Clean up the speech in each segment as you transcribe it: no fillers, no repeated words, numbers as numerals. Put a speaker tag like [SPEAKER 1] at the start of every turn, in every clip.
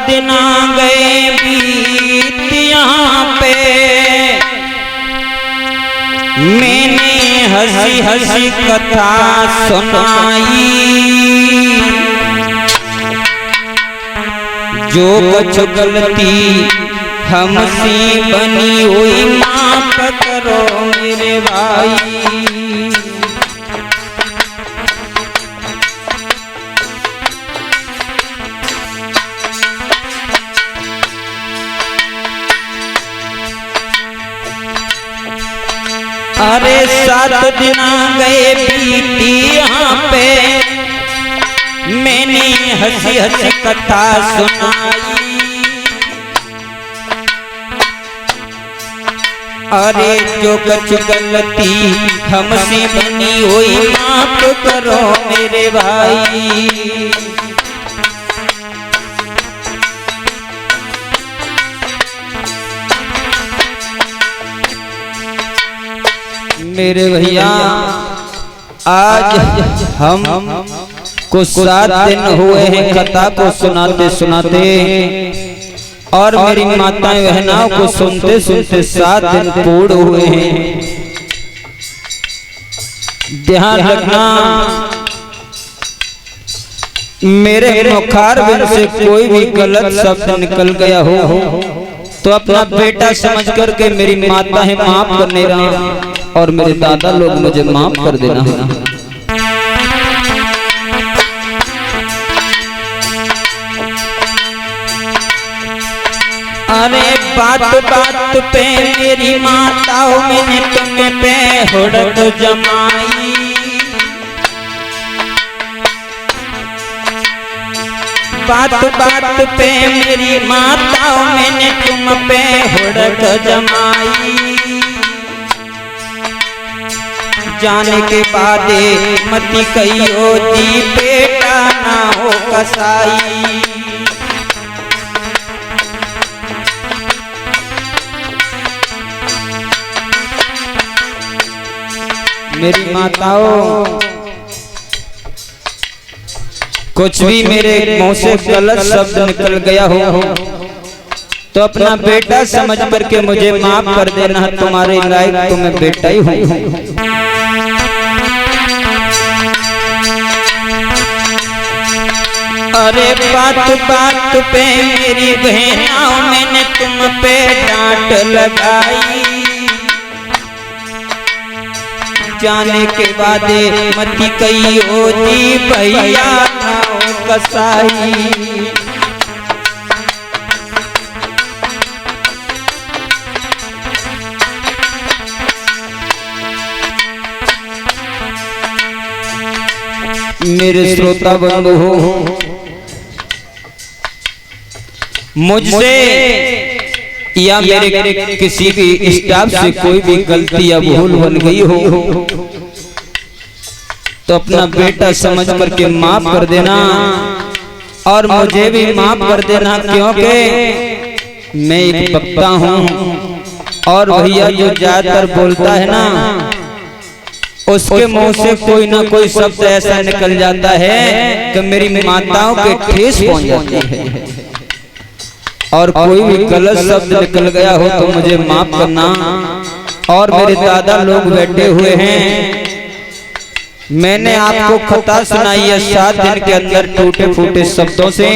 [SPEAKER 1] दिन आ गए बीत यहाँ पे, मैंने हंसी हंसी कथा सुनाई। जो कुछ गलती हमसे बनी हुई माफ करो मेरे भाई। अरे 7 दिन आ गए बीती यहाँ पे, मैंने हंसी हंसी कथा सुनाई। अरे जो कुछ गलती हमसे बनी हुई माफ करो मेरे भाई। मेरे भैया आज हम कुछ 7 दिन हुए हैं कथा को सुनाते सुनाते, और मेरी माताएं बहनों को सुनते सुनते 7 दिन पूर्ण हुए हैं। ध्यान रखना, मेरे मुखारबिंद से कोई भी गलत शब्द निकल गया हो तो अपना बेटा समझ करके मेरी माताएं माफ करने रहा और मेरे दादा लोग मुझे माफ कर देना। अरे बात बात पे मेरी माताओं मैंने तुम्हें पे हुड़क जमाई। बात बात पे मेरी माताओं मैंने तुम पे हुड़क जमाई। जाने के बाद मती कहियो दी बेटा ना हो कसाई। मेरी माताओं, कुछ भी मेरे मुंह से गलत शब्द निकल गया हो तो अपना बेटा समझ करके मुझे माफ कर देना। तुम्हारे लायक तो मैं बेटा ही हूँ। अरे बात बात पे मेरी बहनों मैंने तुम पे डांट लगाई। जाने के बाद मती कही होती भैया कसाई। मेरे श्रोता बंधु हो, मुझसे या मेरे किसी भी स्टाफ से कोई भी गलती या भूल बन गई हो तो अपना बेटा समझ करके माफ कर देना और मुझे भी माफ कर देना, क्योंकि मैं एक वक्ता हूँ। और भैया जो ज्यादातर बोलता है ना, उसके मुंह से कोई ना कोई शब्द ऐसा निकल जाता है कि मेरी माताओं के ठेस पहुंच जाती है। और कोई भी गलत शब्द निकल गया हो तो मुझे माफ करना। और मेरे दादा लोग बैठे हुए हैं, मैंने आपको कथा सुनाई है 7 दिन के अंदर टूटे फूटे शब्दों से।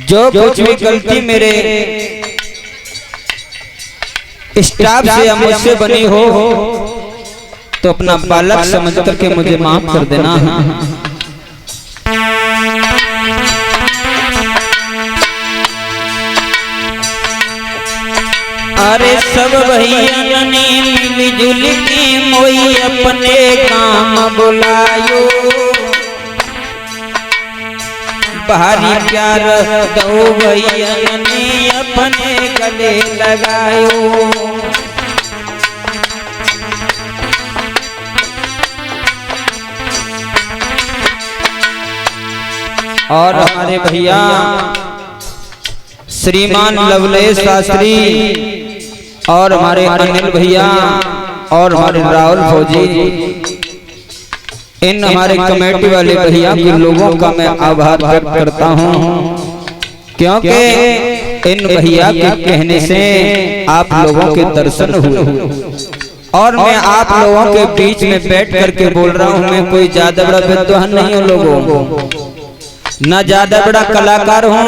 [SPEAKER 1] जो कुछ भी गलती मेरे स्टाफ से या मुझसे बनी हो तो अपना बालक समझ करके मुझे माफ कर देना। अरे सब भैया ने मिलजुल के मोई अपने काम बुलायो। भारी प्यार दो भैया ने अपने गले लगायो। और हमारे भैया श्रीमान लवलेश शास्त्री और हमारे अनिल भैया और हमारे राहुल फौजी, इन हमारे कमेटी वाले भैया के लोगों का मैं आभार व्यक्त करता हूं। क्योंकि इन भैया के कहने से आप लोगों के दर्शन हुए और मैं आप लोगों के बीच में बैठ करके बोल रहा हूँ। मैं कोई ज्यादा बड़ा विद्वान नहीं हूँ लोगों, ना ज्यादा बड़ा कलाकार हूँ।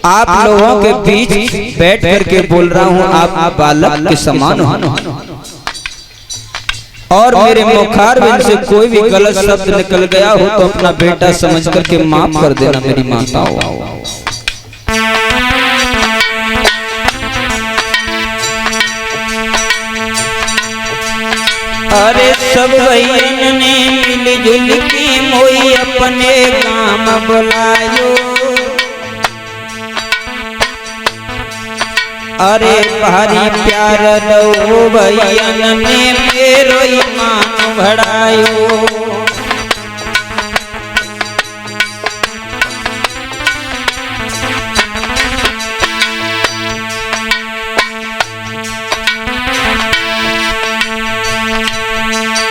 [SPEAKER 1] आप लोगों के बीच बैठ करके बोल रहा हूँ, आप बालक के समान हो और मेरे मुखारबिंद से कोई भी गलत शब्द निकल गया हो तो अपना बेटा समझ करके माफ कर देना मेरी माताओं। अरे सब भैयन ने मिलजुल की मोई अपने काम बुलायो। अरे भारी प्यार लो भैयन ने मेरो ईमान बढ़ायो।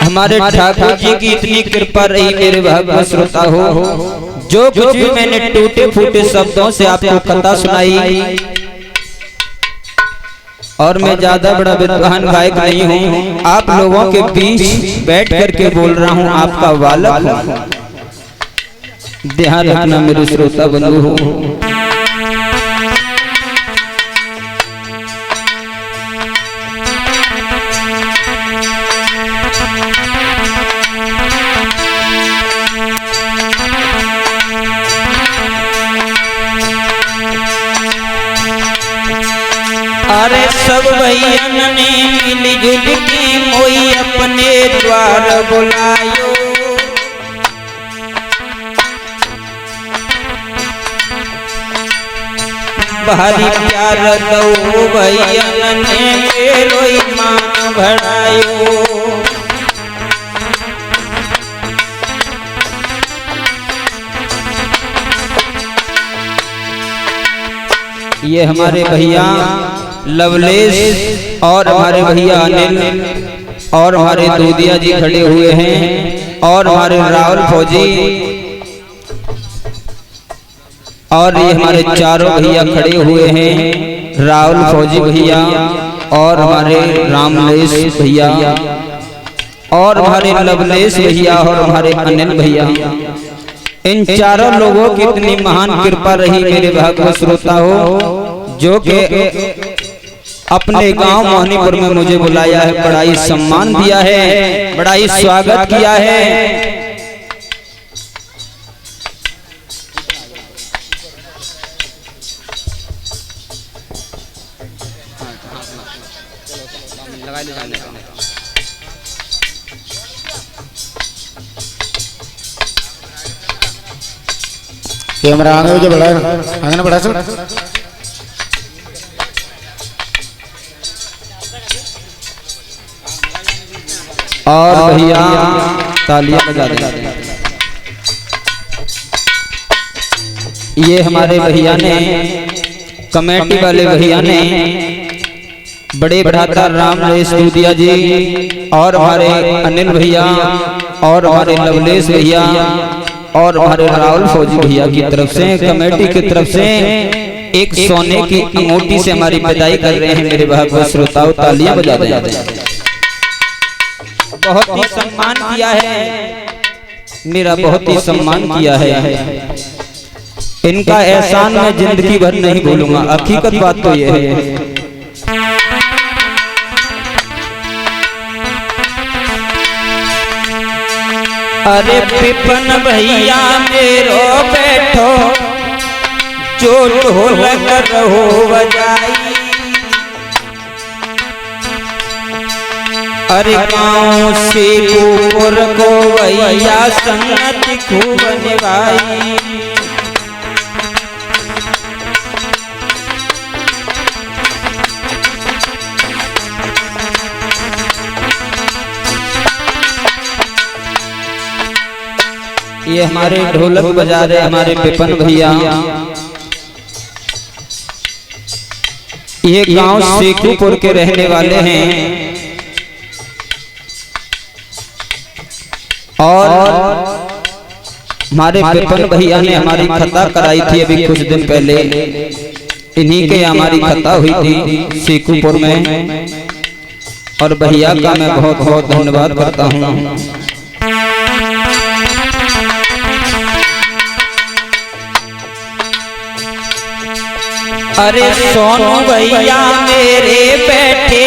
[SPEAKER 1] हमारे ठाकुर जी की इतनी कृपा रही मेरे भागवत श्रोता हो, जो कुछ भी मैंने टूटे फूटे शब्दों से आपको कथा सुनाई और मैं ज्यादा बड़ा विद्वान गायक नहीं हूँ। आप लोगों के बीच बैठ करके बोल रहा हूँ, आपका बालक हूँ। ध्यान रखना मेरे श्रोता बंधु हो। अरे सब भैयन ने मिलजुल की मोई अपने द्वार बुलायो। भारी प्यार लो भैयन ने मेरो ईमान बढ़ायो। ये हमारे भैया लवलेश और हमारे भैया अनिल और हमारे दूधिया जी खड़े हुए हैं और हमारे राहुल फौजी और ये हमारे चारों भैया खड़े हुए हैं। राहुल फौजी भैया और हमारे रामलेश भैया और हमारे लवलेश भैया और हमारे अनिल भैया। इन चारों लोगों की इतनी महान कृपा रही मेरे भागवत श्रोता हो, जो कि अपने गांव मोहनीपुर में मुझे बुलाया है, बड़ा ही सम्मान दिया है, बड़ा ही स्वागत किया है।
[SPEAKER 2] कैमरा आगे जो बढ़ा सर
[SPEAKER 1] और भैया तालियां बजा दें। ये हमारे भैया ने, कमेटी वाले भैया ने, बड़े भ्राता रामलेश दूधिया जी और हमारे अनिल भैया और हमारे लवलेश भैया और हमारे राहुल फौजी भैया की तरफ से, कमेटी की तरफ से एक सोने की अंगूठी से हमारी विदाई कर रहे हैं मेरे भागवत श्रोताओं। तालियां बजा दें। बहुत ही सम्मान किया है, मेरा बहुत ही सम्मान किया है। इनका एहसान मैं जिंदगी भर नहीं भूलूंगा, हकीकत बात तो ये है। अरे पिपन भैया मेरो बैठो, जो ढोलक रहो बजाई। अरे गाँव से ऊपर को भैया संगत खूब निभाई। ये हमारे ढोलक बजा रहे हमारे पिपन भैया। ये गांव शेखुपुर के रहने वाले हैं और हमारे विपिन भैया ने हमारी खता कराई थी अभी कुछ दिन पहले, इन्हीं के हमारी खता हुई थी सीकूपुर में, और भैया का मैं बहुत बहुत धन्यवाद करता हूँ। अरे सोनू भैया मेरे बैठे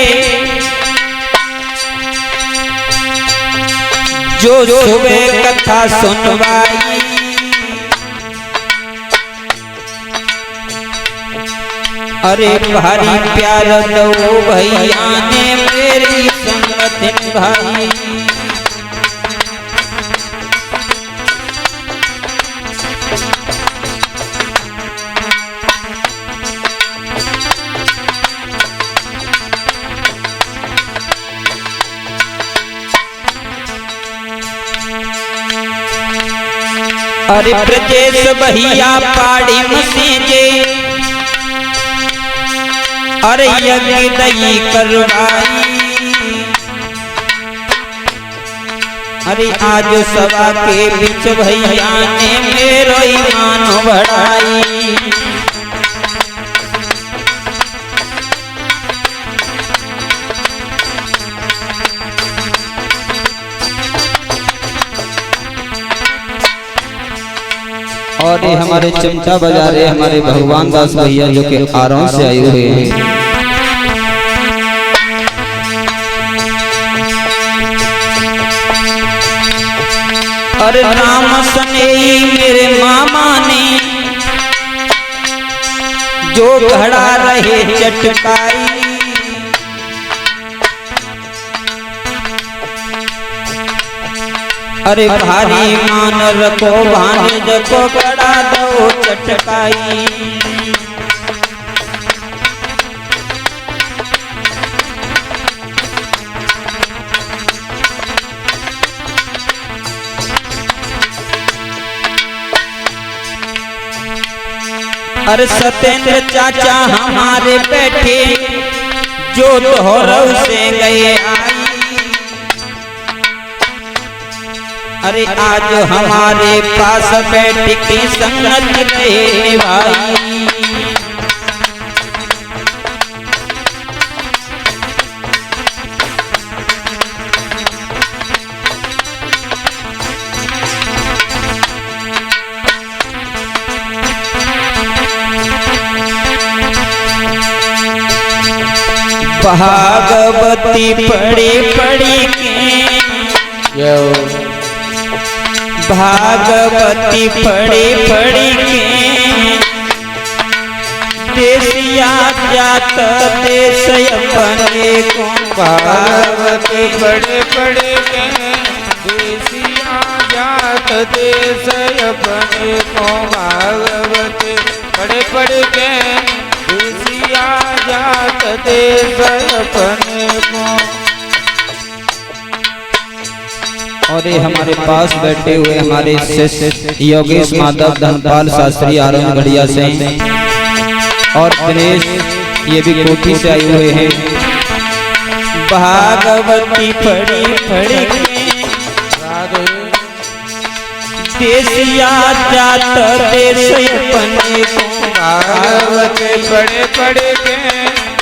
[SPEAKER 1] जो सुबह कथा सुनवाई, अरे भारी प्यार दो भैया ने मेरी संगत निभाई। अरे ब्रजेश भैया पाड़ी मसीजे, अरे यज्ञ दई करवाई, अरे आज सभा के बीच भैया ने मेरो ईमान बढ़ाई। और ये हमारे चिमटा बजा रहे हमारे भगवान दास भैया जो कि आरों से आए हुए हैं। अरे राम सनेही मेरे मामा ने जो खड़ा रहे चटकाई, अरे भारी मान रखो भांज को बड़ा दो चटकाई। अरे सत्येंद्र चाचा हमारे बैठे जो दोहरव से गए आई, अरे आज हमारे पास बैठ के संगत रहे भाई। भागवती पढ़ी पढ़ी के, भागवती पढ़ी पढ़ी के, देसिया जात देश अपने को,
[SPEAKER 3] भागवती पढ़े पढ़े के, देसिया जात देश अपने को, भागवती पढ़े पढ़े के, देसिया जात देश अपने को।
[SPEAKER 1] और ये हमारे पास बैठे हुए हमारे शिष्य योगेश माधव धनपाल शास्त्री आरोन गढ़िया से, और दिनेश ये भी कोठी से आए हुए हैं। भागवती पढ़ी पढ़ी देसिया जात देश अपने को,
[SPEAKER 3] भागवती पढ़े पढ़े के,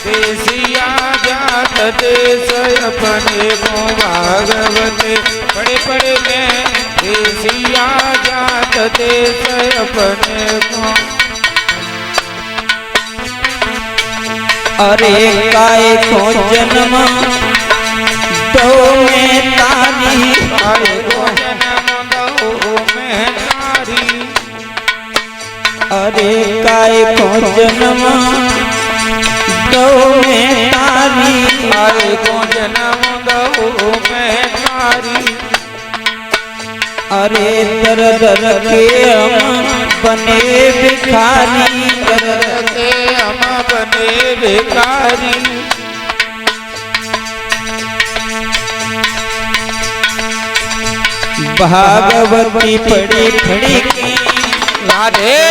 [SPEAKER 3] देसिया जात देश अपने को, भागवती पढ़े पढ़े के, देसिया जात देश अपने को।
[SPEAKER 1] अरे काय को जन्म दो में तारी,
[SPEAKER 3] काय को जन्म दो में तारी,
[SPEAKER 1] अरे काय को जन्म दो में तारी,
[SPEAKER 3] काय को जन्म दो में तारी।
[SPEAKER 1] अरे दर दर के हम बने भिखारी,
[SPEAKER 3] दर दर के हम बने भिखारी।
[SPEAKER 1] भागवती पढ़ी पढ़ी के,
[SPEAKER 3] राधे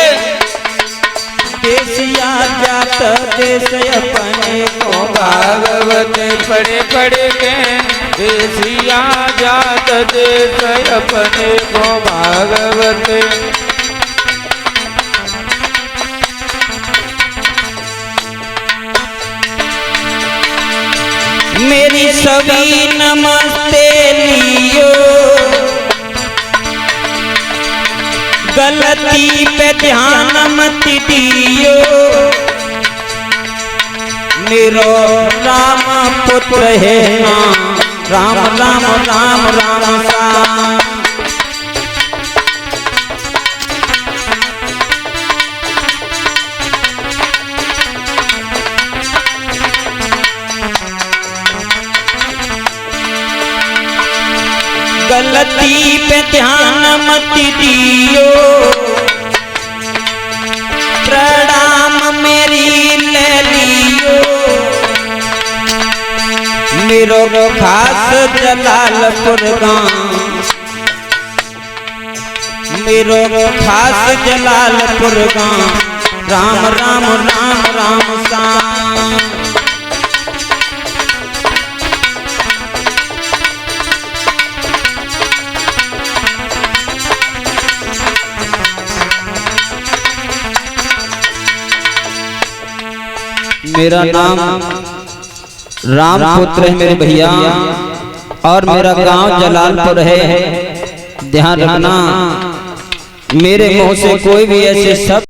[SPEAKER 1] देसिया जात देश अपने को,
[SPEAKER 3] भागवती पढ़े पढ़े के, हे सिया जात देश अपने को भागवत।
[SPEAKER 1] मेरी सभी नमस्ते लियो, गलती पे ध्यान मत दियो। मेरो राम पुत्र है ना, राम राम राम राम श्याम। गलती पे ध्यान मत दियो, प्रणाम मेरी ले लियो। मेरो खास जलालपुर गाँव, मेरो खास जलालपुर गाँव। राम राम राम राम श्याम। मेरा नाम रामपुत्र है मेरे भैया, और मेरा गांव जलालपुर है। ध्यान रखना, मेरे मुंह से कोई भी ऐसे शब्द